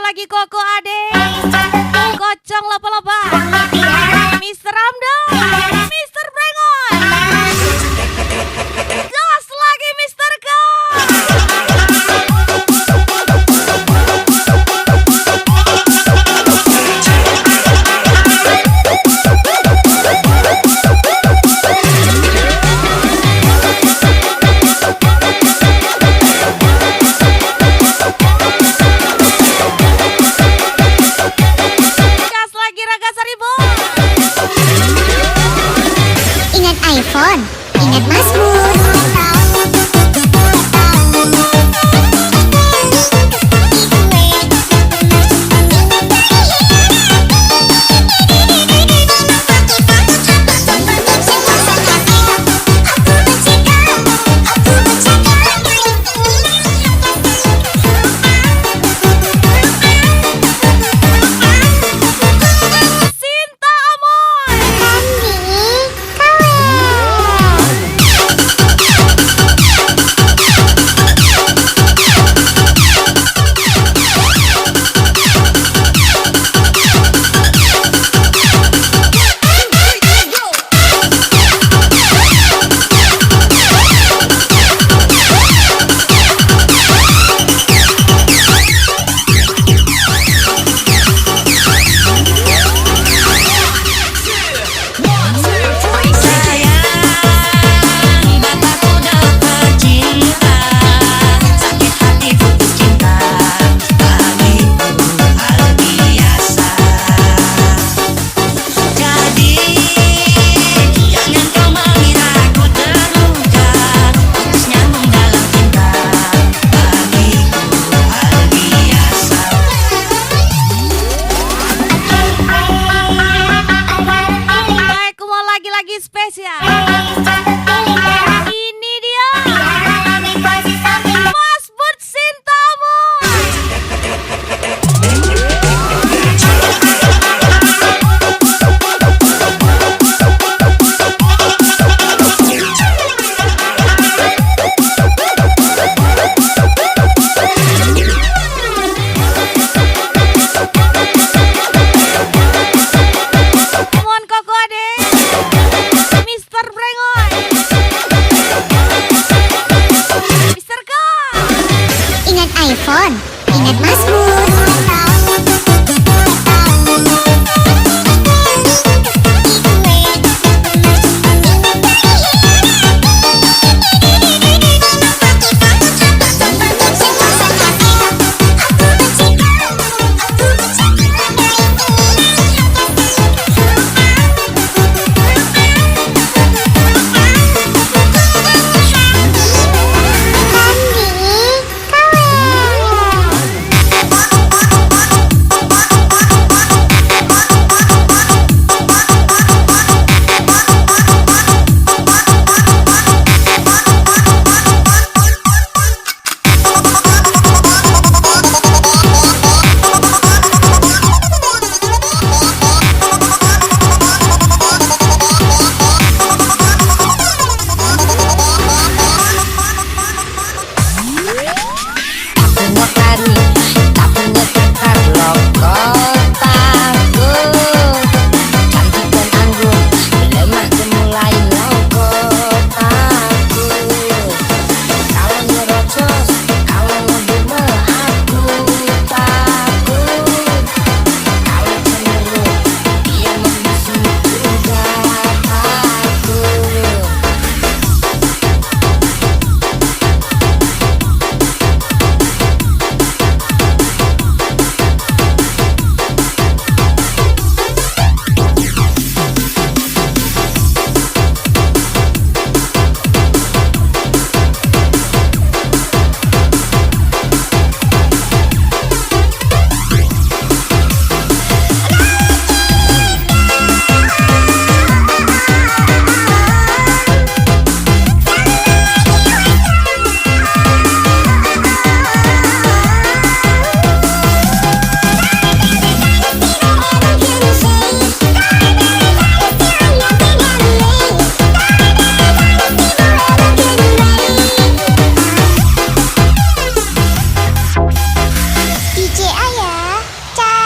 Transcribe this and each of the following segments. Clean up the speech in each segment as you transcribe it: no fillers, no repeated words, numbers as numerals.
lagi Koko Ade, Kocong Lapa-Lapa, Mister Ramdo, Mister Brengon. Gas lagi Mister K. Ingat iPhone, ingat Mazmur.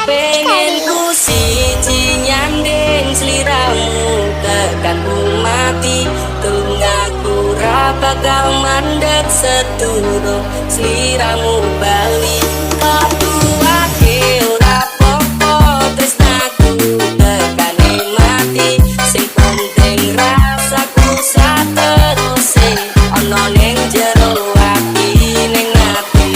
Pengen ku siji nyanding sliramu tekan mati tunggaku ra bakal mandek seturo sliramu bali katuake ora popo tresnaku tekane mati sing penting rasaku sateruse ana ning jero ati ning ati.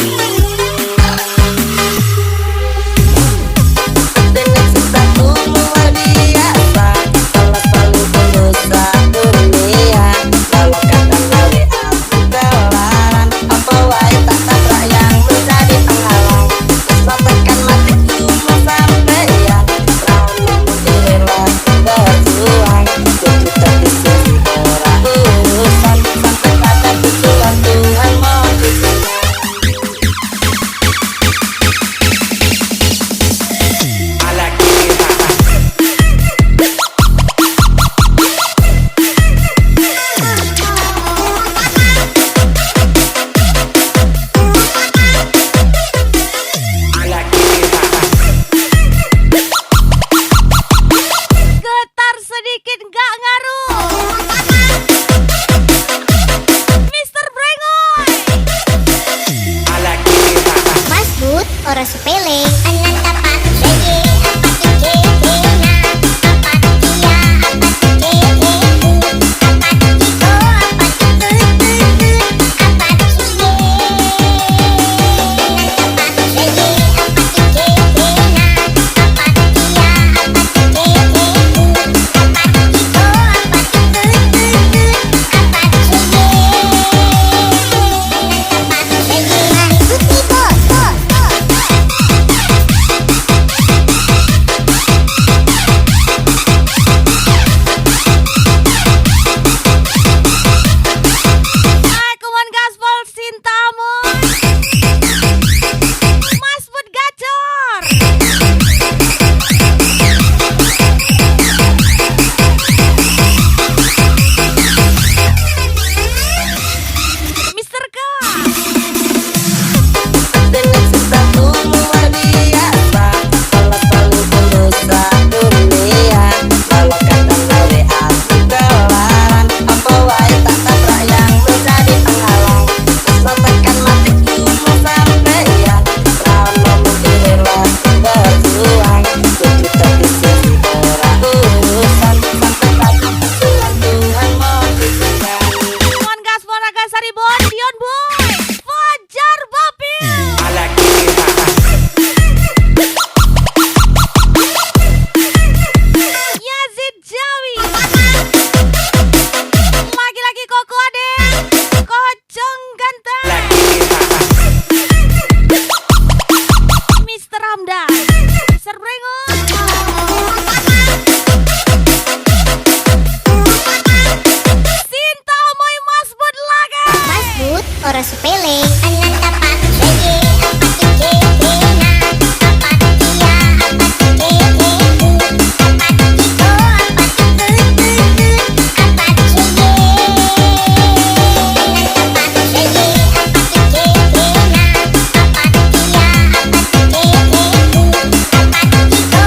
Getar sedikit gak ngaruh. Mister Brengoy. Mas Bud, ora sepele. Ananta pak sege, apa tuh kekena, apa tuh ya, apa tuh kekeku, apa tuh kiko, apa tuh apa tuh ye. Ananta pak sege, apa tuh kekena, apa tuh ya, apa tuh kekeku, apa tuh kiko, apa tuh apa tuh ye. Ananta pak sege, Putih bos. Aku mau gaspol cintamu. Mas Bud gacor. Mister K. Mon gaspol Raga Sari Dion Boy. Fajar Bapil. Yazid Jawi. Lagi-lagi Koko Ade. Kocong ganteng. Mister Ramdan. Mister Brengoy. Sinta Moy Mas Bud Laga. Mas Bud, ora sepele. Ananta pak sege, apa tuh kekena, apa tuh ya, apa tuh kekeku, apa tuh kiko, apa tuh apa tuh ye. Ananta pak sege, apa tuh kekena, apa tuh ya, apa tuh kekeku, apa tuh kiko,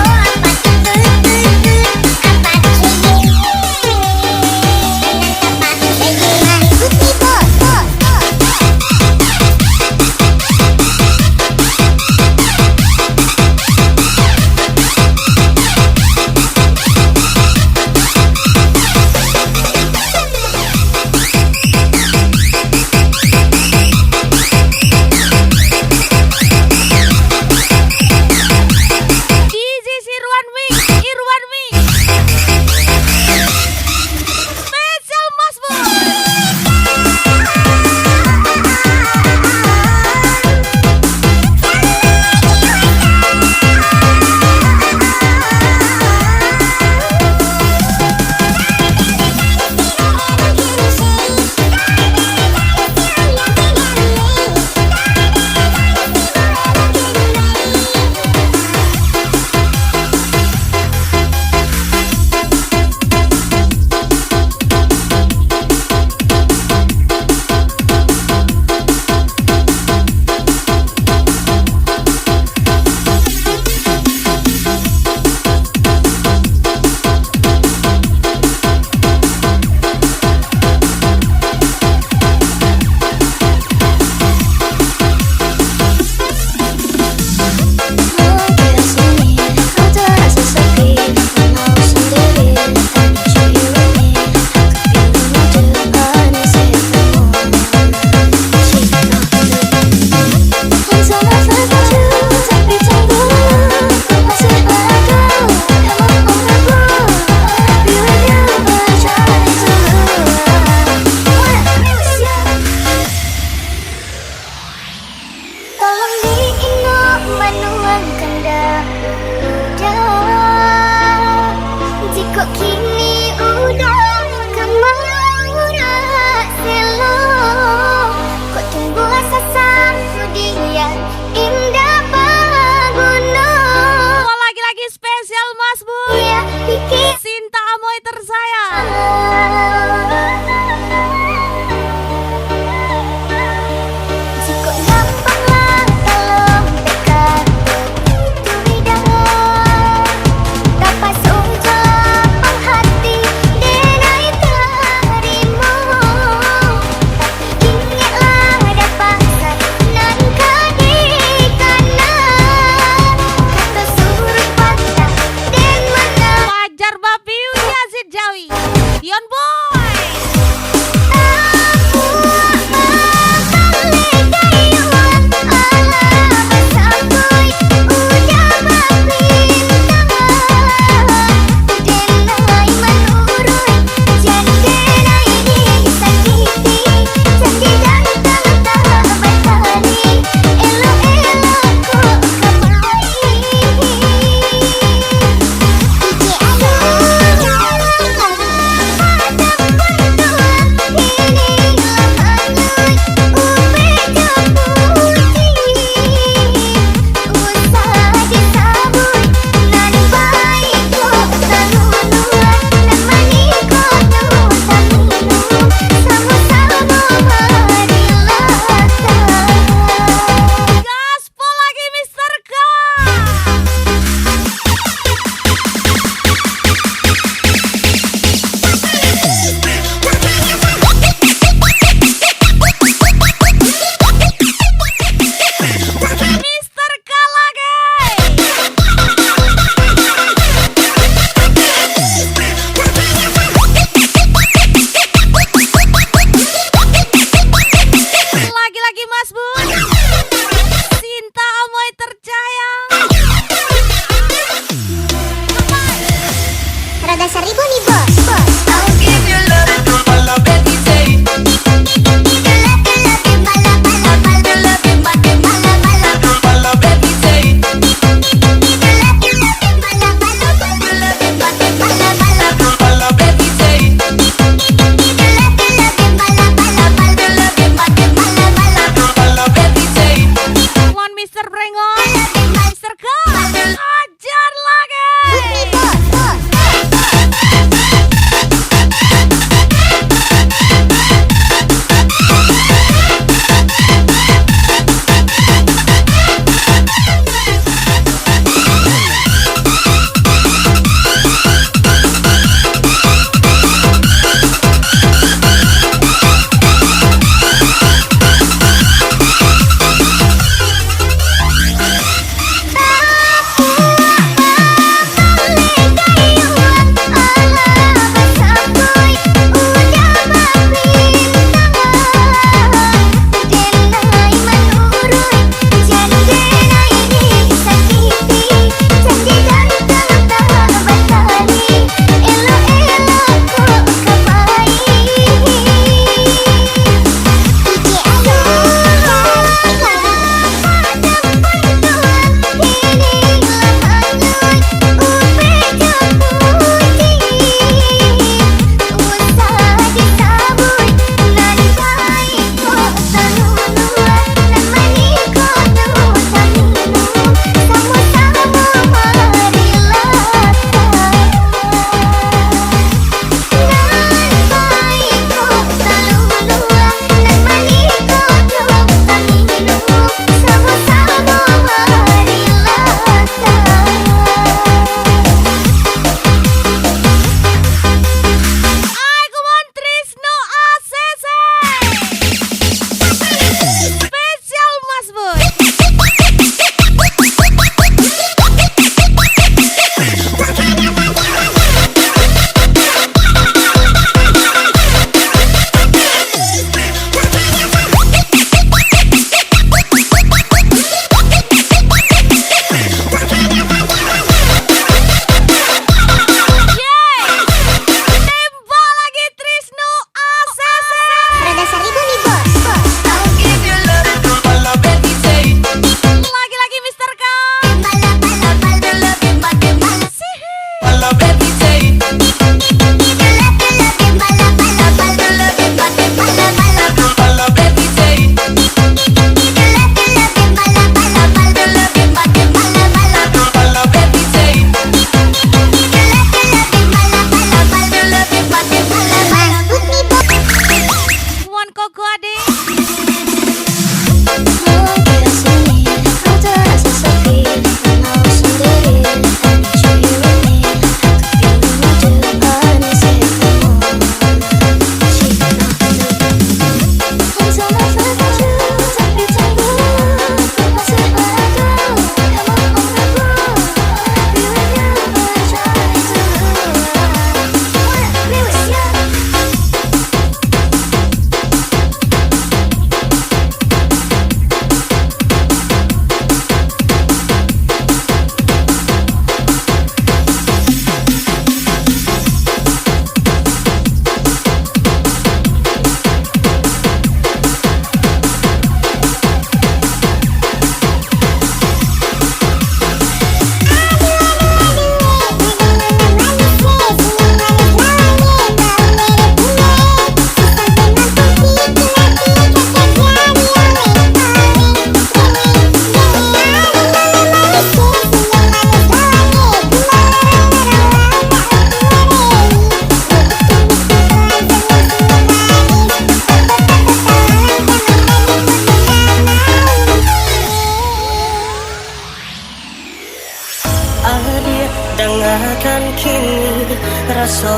rasakan kini rasa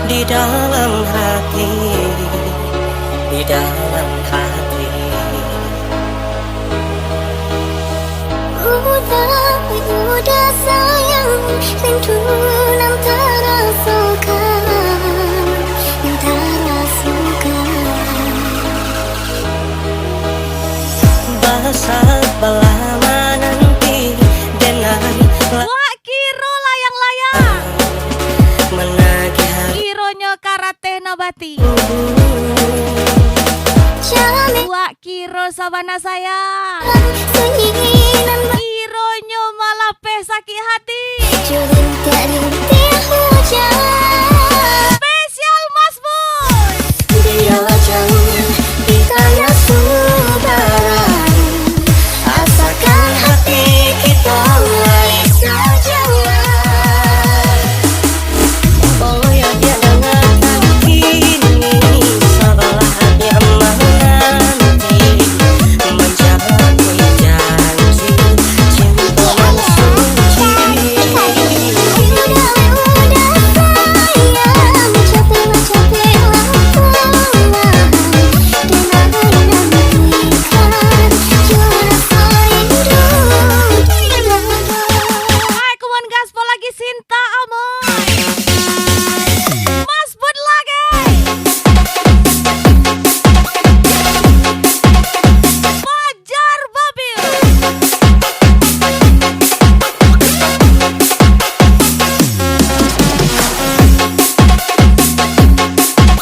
di dalam hati, di dalam hati. Udah sayang, rindu nam terasukan, yang terasukan. Bahasa lama nanti dengan Wak kiro layang-layang. menagih Kironyo karate nabati. Jalan Wak kiro sabana sayang. sunyi nan Kironyo malah pesaki hati. berjuling hujan. Spesial Mas Boy. Dia jauh di tanah Subaran, asalkan hati kita mulai sejalan. oh ya dia dengarkan kini sebelah dia menanti menjalani janji cinta yang suci. Hai kuman gaspol lagi Sinta amoy. Mas Bud lagi. Fajar Babil.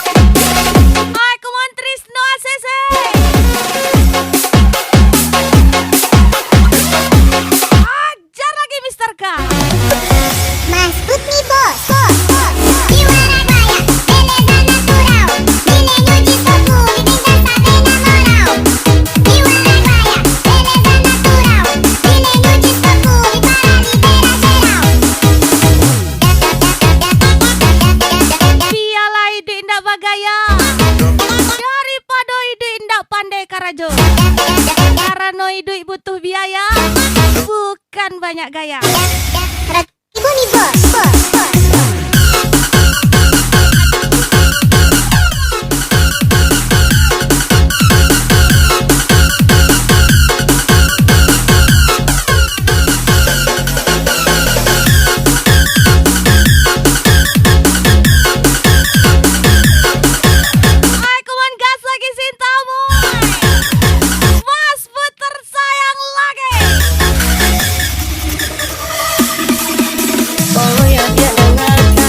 Hai kuman Trisno ACC. Ajar lagi Mister K. Mas Bud nih bos, di Waragaya, beleza natural, milenio de fogo, vivenda sabena moral. Di Waragaya, beleza natural, milenio de fogo, e para Piala ide indak bagaya daripada ide indak pandai karajo. Karena ide butuh biaya, bukan banyak gaya. Ibu nih bos, Hai kuman gas lagi Sintamu. Mas Bud tersayang lagi. oh ya dia dengarkan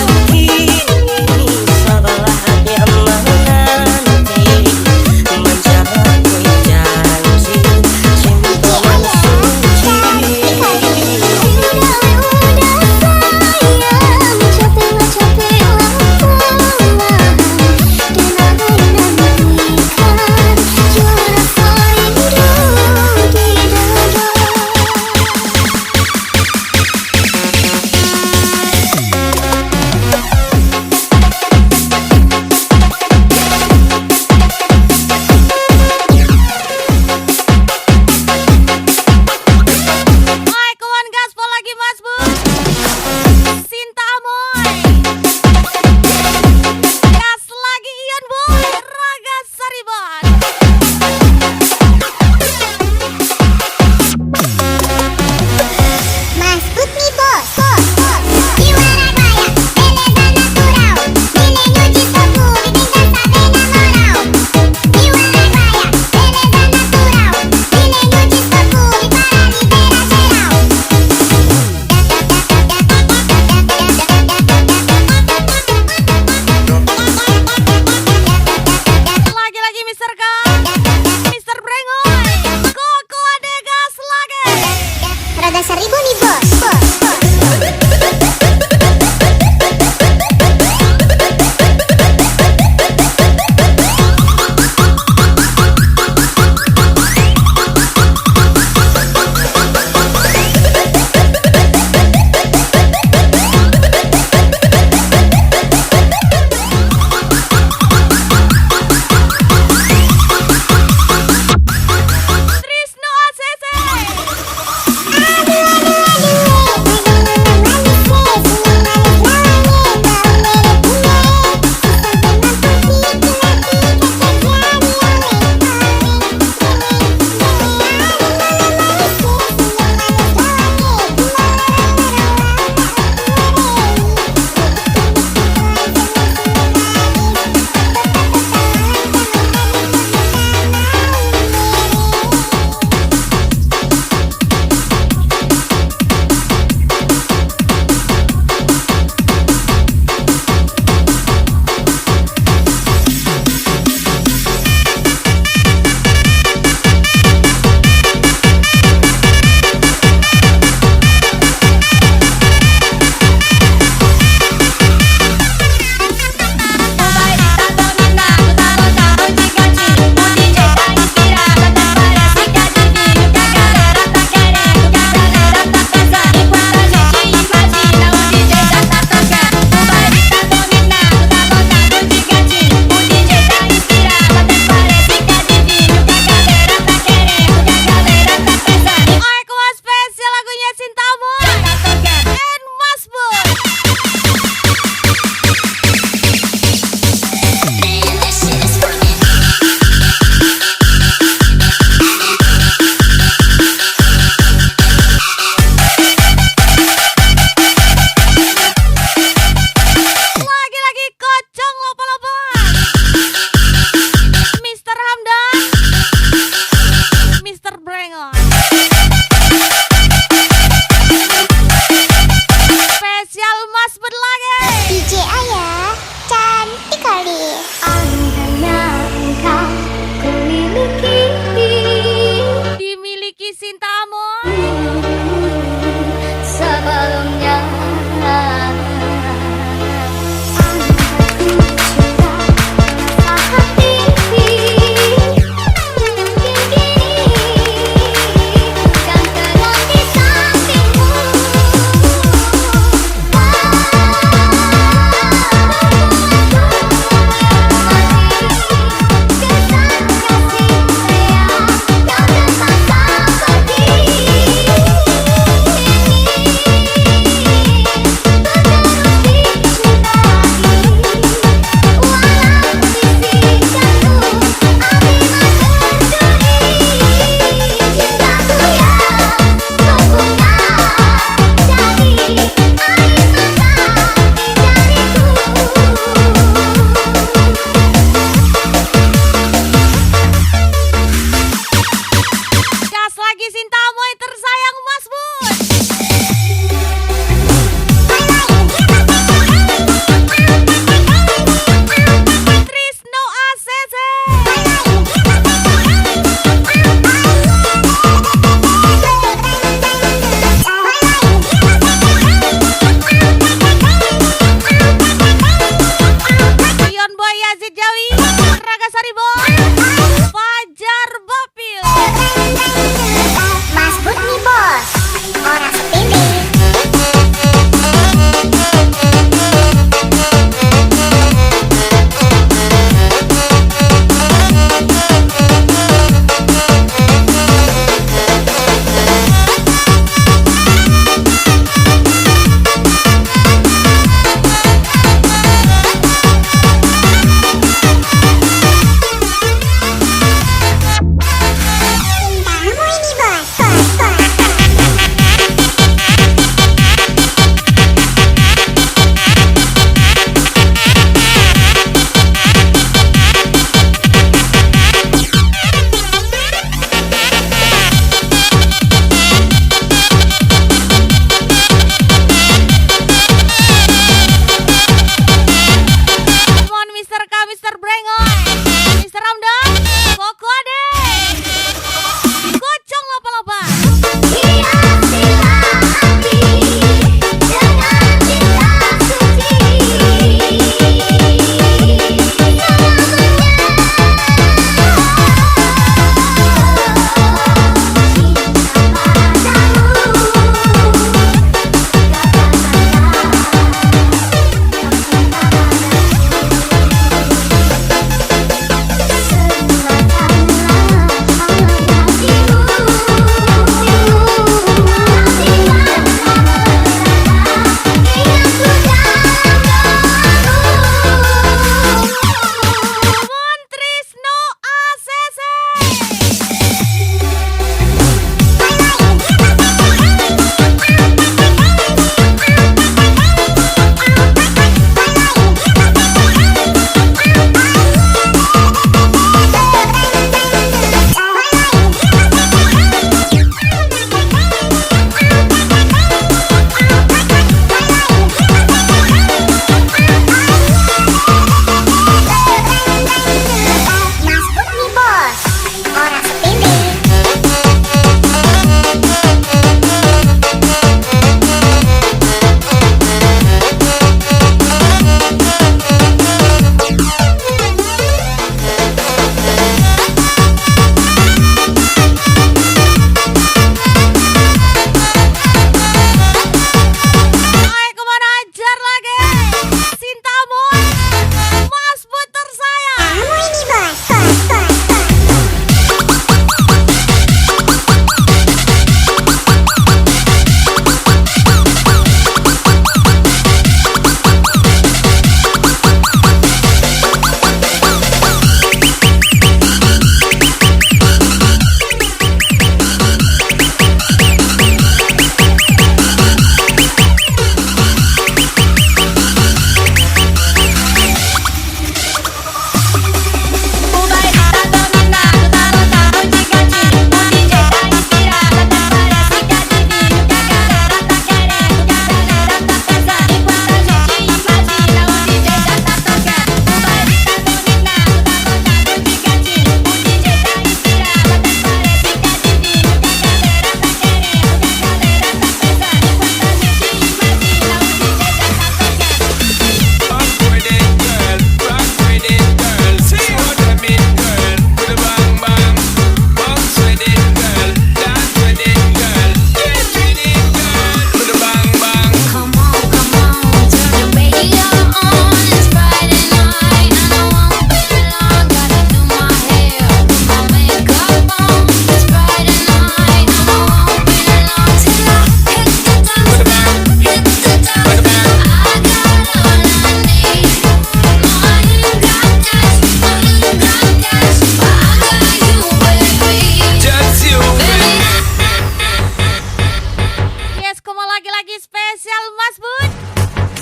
spesial Mas Bud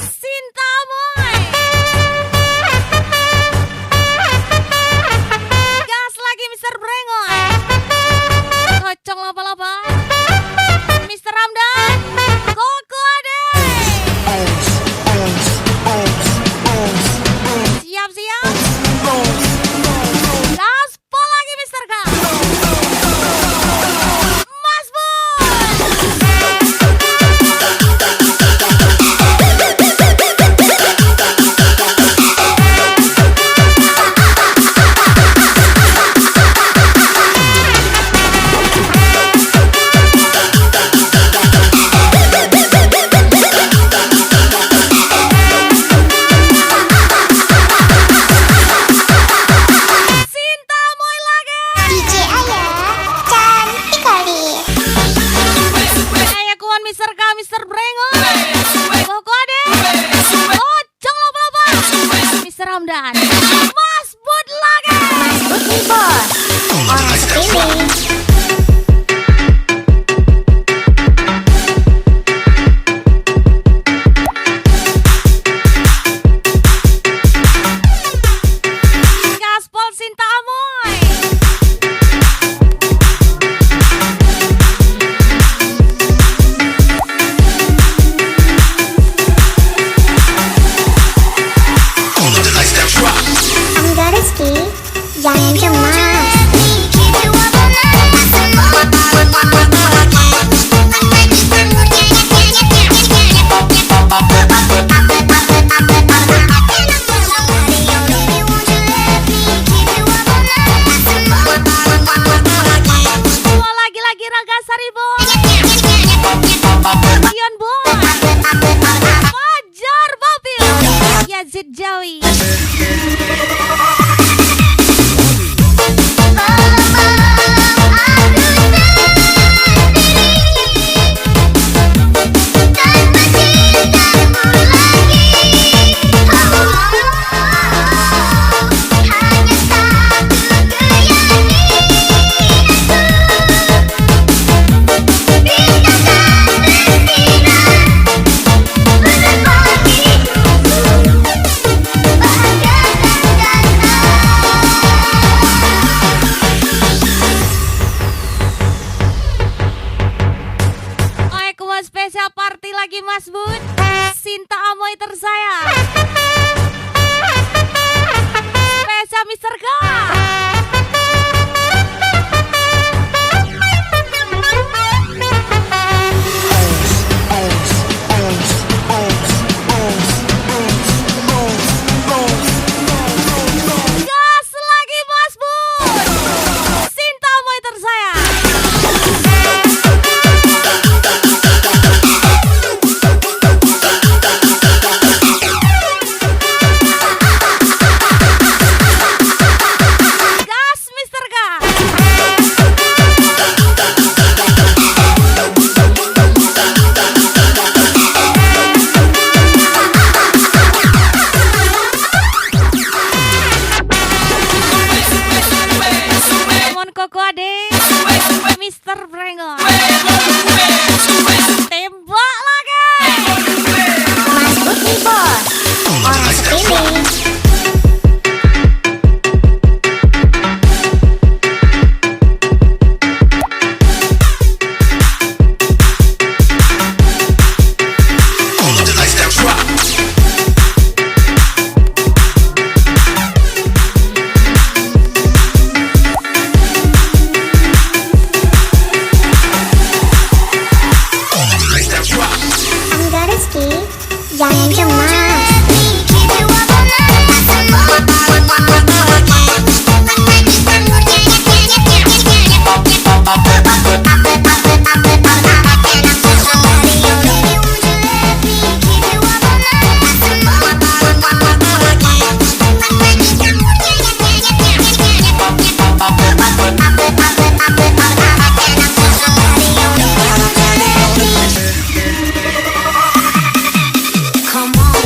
Sinta Amoy. Gas lagi Mr. Brengoy. Kocong lapa-lapa Mr. Ramdan. Koko Ade. Siap-siap. Gaspol lagi Mr. K. Mas Bud. Sinta Amoy lagi. DJ Aya cantik kali. Kayak kuan Mr. K, Mr. Brengo. Koko Ade. Kocong lapa-lapa Mr. Ramdan. Mas Bud lagi. Putih bos, orang sepele. Gaspol Sinta Amoy. Angga Rizky, jangan cemas. Dua lagi-lagi Raga Saribo. Ion Boy. Fajar Babil. Yazid Jawi. Spesial party lagi Mas Bud Sinta Amoy tersayang. Spesial Mr. K. Gas lagi Mas Bud Sinta Amoy tersayang. Gas Mr. K. Mon Koko Ade. Mr. Brengo. Tembak lagi. Mas Putih bos, orang sepele. Angga Rizky, jangan cemas. Come on.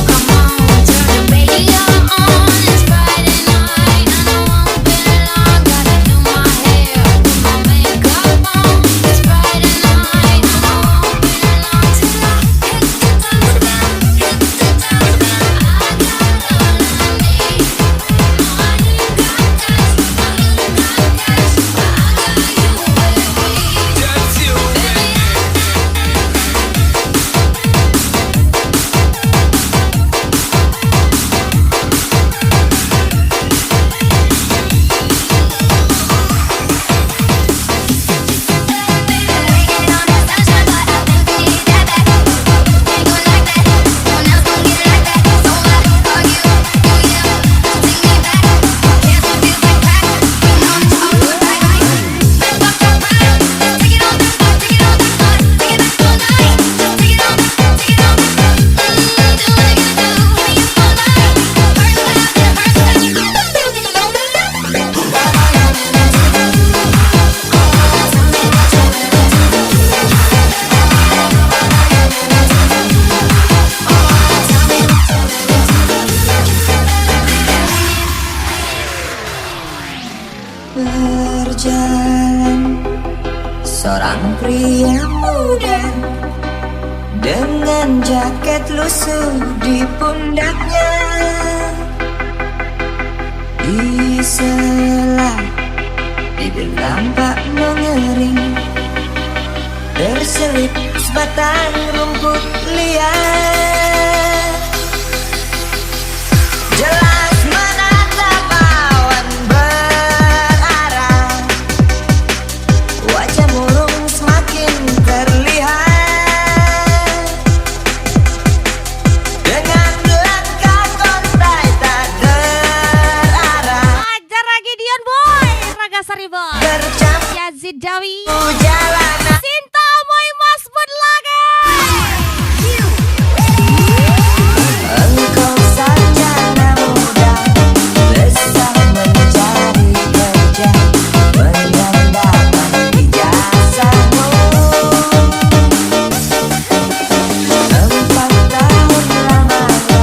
pria muda dengan jaket lusuh di pundaknya. Di sela bibir nampak mengering, terselip sebatang rumput liar. Jelas menatap awan berarah, wajah murung semakin terlihat. Dengan langkah kontai tak terarah, Ajar lagi Dion Boy, Raga Sari Boy, tercampur Yazid Dawi, jalanan. Sinta Moy Mas Bud lagi. Engkau sarjana muda, resah mencari kerja, menandakan ijazahmu. 4 tahun lamanya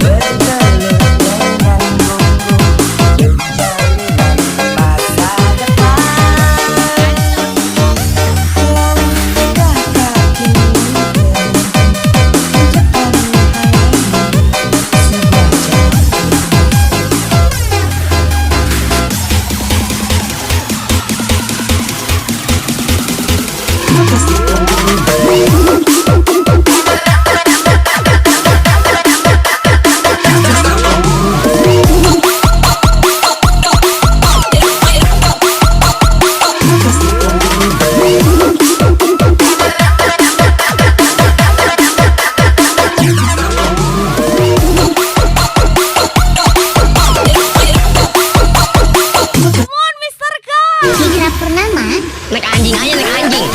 bergelut dengan buku untuk jaminan masa depan. Langkah kaki Mon Mister K. Hijrah Purnama. naik anjing aja, naik anjing.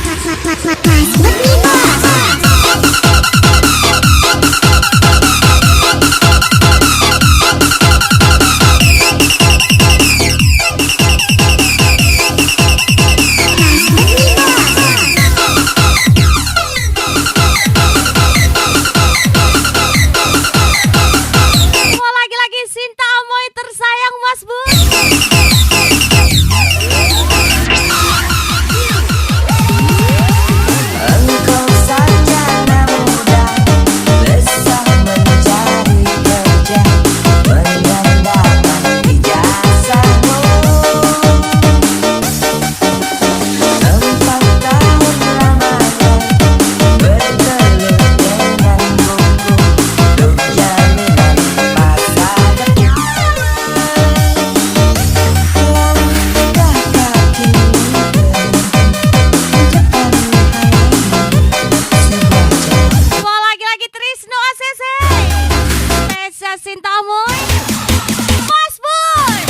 Mas Bud nih bos. Mas Bud nih bos. Mau lagi-lagi Sinta Amoy tersayang Mas Bud. Engkau sarjana muda, resah mencari kerja, menandakan ijazahmu. 4 tahun lamanya bergelut dengan buku untuk jaminan masa depan. Langkah kaki Mau lagi-lagi Trisno ACC. Tessa Sinta Amoy. Mas Bud.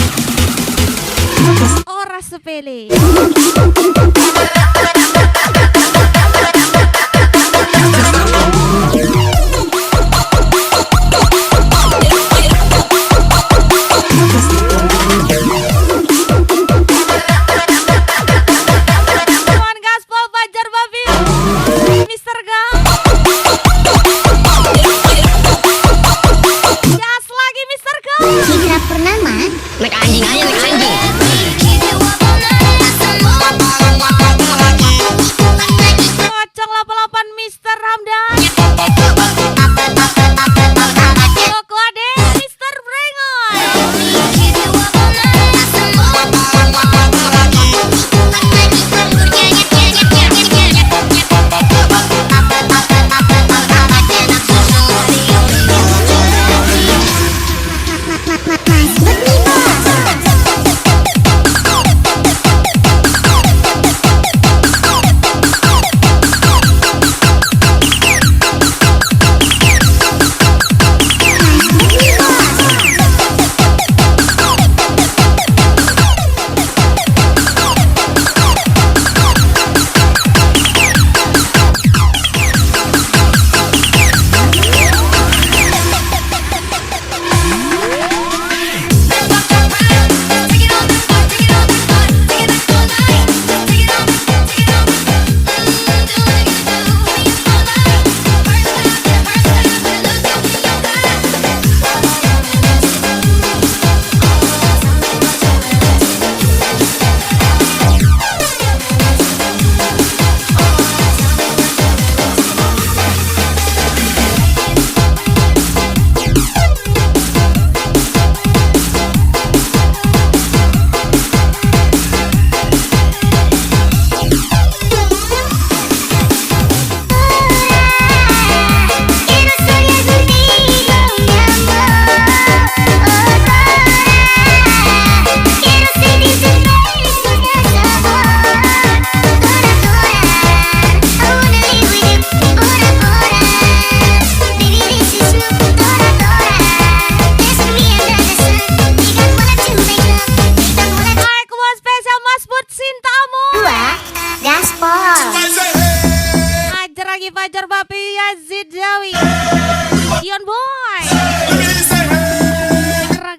Ora sepele. Mon Gaspol Bajar Babil. Mister K. Jas lagi Mister K. Hijrah Purnama. naik anjing aja, naik anjing. Pocong 88 Mister Hamdan. Koko Ade Mister Brengoy. Mas Bud nih bos.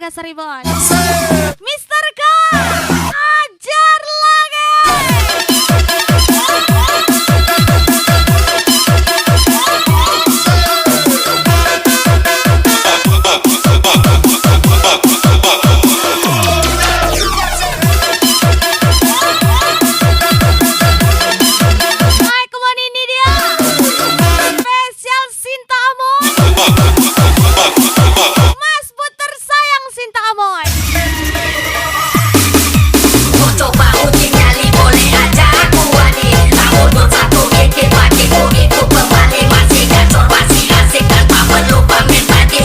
Raga Saribon. Mister K, ajar lagi. Hai, come on, ini dia. Spesial Sinta Amoy. Mas Bu tersayang Sinta Amoy. Mau coba uji nyali boleh aja aku wani. Tahun 21 bikin bagiku itu kembali. Masih gacor, masih asik tanpa perlu pamer tadi.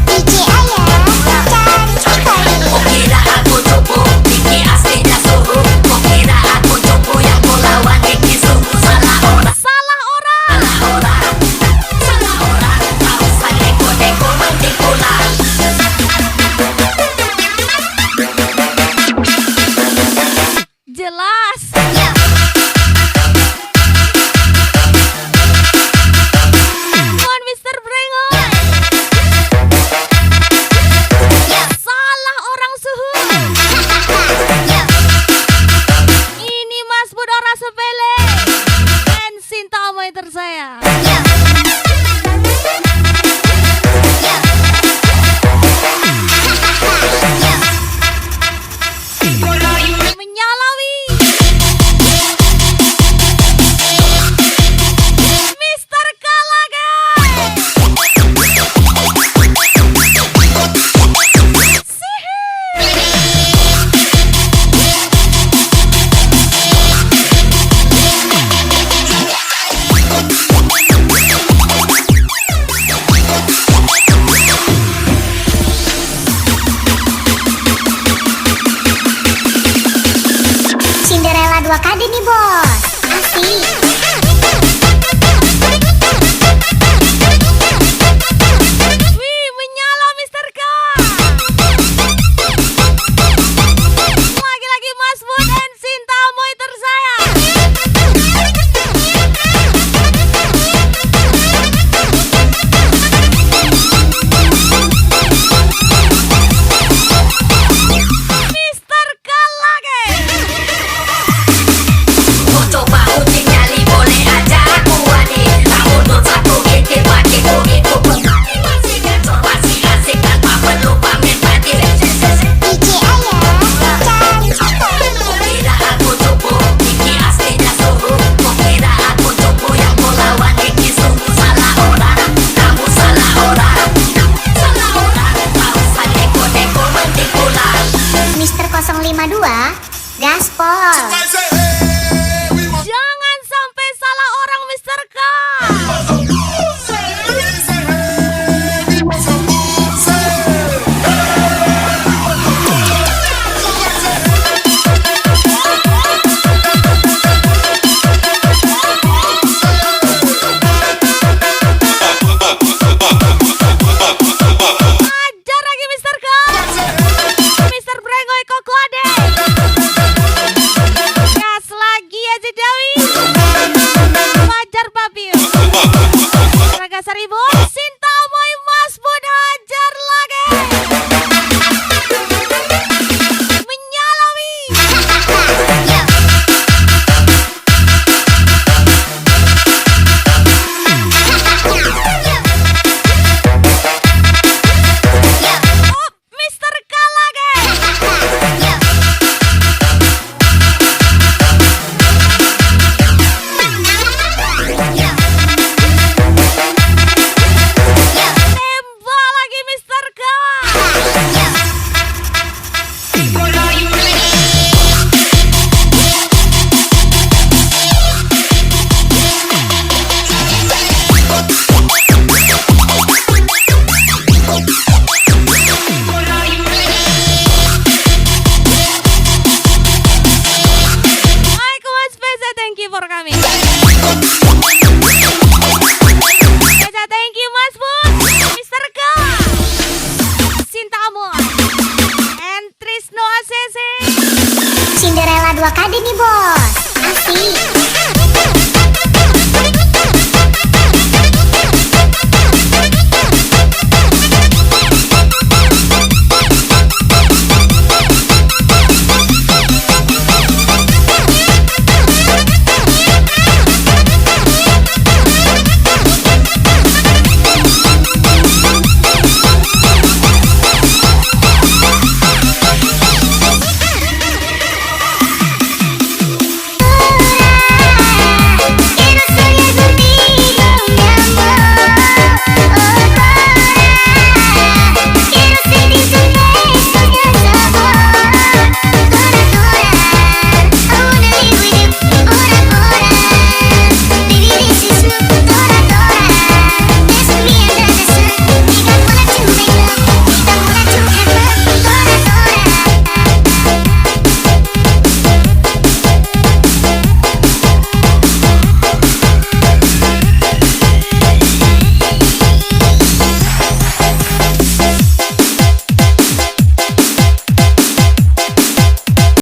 DJ Ayah cari sekali. Kau kira aku cupu, Niki aslinya suhu. Kau kira aku cupu yang mau lawan Niki sungguh salah orang. Salah orang. Salah orang, salah orang. Tahu saya deko-deko mendikulan. Jelas. Mohon Mister Brengoy. Salah orang suhu. Ini Mas Bud ora sepele. Dan Sinta Amoy tersayang. Menyalawi. Mister Kalage. Cinderella 2 kali nih bos. Asik. Wih, menyala Mister K. Lagi-lagi Mas Bud dan Sinta Amoy tersayang. Mister K lagi. Mau coba uji nyali boleh aja aku wani. Tahun 21 bikin bagiku itu kembali. Masih gacor, masih asik tanpa perlu pamer tadi. DJ Ayah cari sekali. Kau kira aku cupu, Niki aslinya suhu. Kau kira aku cupu yang mau lawan Niki sungguh salah orang. Kamu salah orang, salah orang. Tahu saya deko-deko mendikulan. Mister 052 Gaspol. Jangan sampai salah orang Mister K. Ajar lagi Mister K. Mister Brengoy Koko Ade. Gas lagi ya Dewi. Fajar Babil. Raga Saribon, Sinta Amoy, Mas Bud hajar lagi. Menyalawi. Oh, Mister K lagi. Tembak lagi Mister K. Hai, Kumas Spesa, thank you for coming. Spesa, thank you Mas Bud, Mister K, Sinta Amoy, and Trisno ACC. Cinderella 2 kali nih bos. Asik.